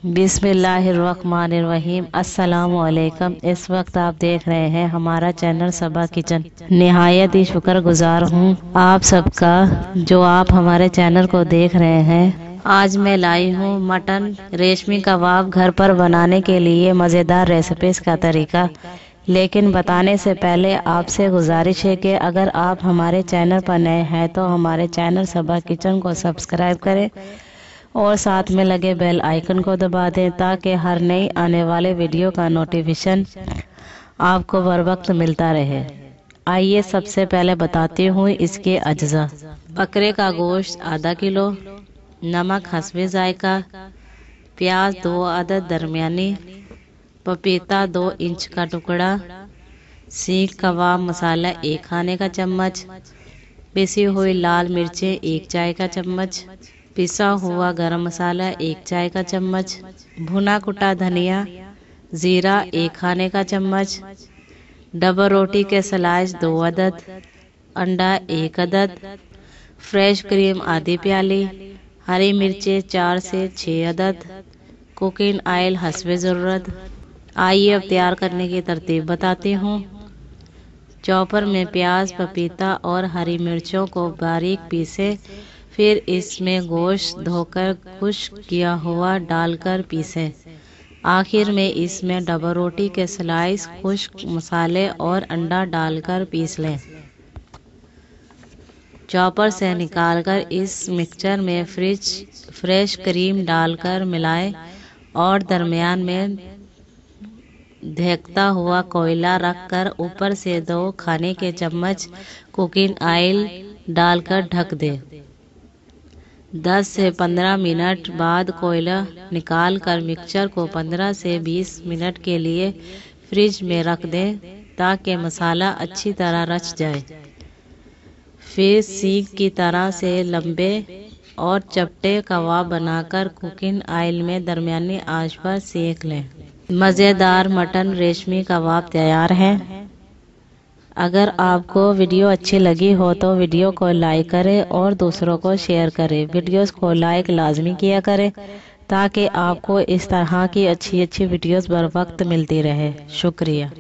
बिस्मिल्लाहिर्रहमानिर्रहीम। अस्सलाम वालेकुम। इस वक्त आप देख रहे हैं हमारा चैनल सबा किचन। निहायत ही शुक्रगुजार हूँ आप सबका जो आप हमारे चैनल को देख रहे हैं। आज मैं लाई हूँ मटन रेशमी कबाब घर पर बनाने के लिए मज़ेदार रेसिपीज का तरीका। लेकिन बताने से पहले आपसे गुजारिश है कि अगर आप हमारे चैनल पर नए हैं तो हमारे चैनल सबा किचन को सब्सक्राइब करें और साथ में लगे बेल आइकन को दबा दें ताकि हर नई आने वाले वीडियो का नोटिफिकेशन आपको बर वक्त मिलता रहे। आइए सबसे पहले बताती हूँ इसके अज्जा। बकरे का गोश्त आधा किलो, नमक हस्बे जायका, प्याज 2 अदद दरमियानी, पपीता 2 इंच का टुकड़ा, सीख कबाब मसाला 1 खाने का चम्मच, पिसी हुई लाल मिर्चें 1 चाय का चम्मच, पिसा हुआ गरम मसाला 1 चाय का चम्मच, भुना कुटा धनिया, जीरा 1 खाने का चम्मच, डबल रोटी के स्लाइस 2 अदद, अंडा 1 अदद, फ्रेश क्रीम आधी प्याली, हरी मिर्चें 4 से 6 अदद, कुकिंग ऑयल हस्बे ज़रूरत। आइए अब तैयार करने की तरतीब बताती हूँ। चॉपर में प्याज, पपीता और हरी मिर्चों को बारीक पीसे, फिर इसमें गोश्त धोकर खुश्क किया हुआ डालकर पीसें। आखिर में इसमें डबल रोटी के स्लाइस, खुश्क मसाले और अंडा डालकर पीस लें। चॉपर से निकालकर इस मिक्सचर में फ्रेश क्रीम डालकर मिलाएं और दरमियान में धधकता हुआ कोयला रखकर ऊपर से 2 खाने के चम्मच कुकिंग ऑयल डालकर ढक दें। 10 से 15 मिनट बाद कोयला निकाल कर मिक्सचर को 15 से 20 मिनट के लिए फ्रिज में रख दें ताकि मसाला अच्छी तरह रच जाए। फिर सीख की तरह से लंबे और चपटे कबाब बनाकर कुकिंग ऑयल में दरमियानी आंच पर सेक लें। मज़ेदार मटन रेशमी कबाब तैयार है। अगर आपको वीडियो अच्छी लगी हो तो वीडियो को लाइक करें और दूसरों को शेयर करें। वीडियोस को लाइक लाजमी किया करें ताकि आपको इस तरह की अच्छी वीडियोस बर वक्त मिलती रहे। शुक्रिया।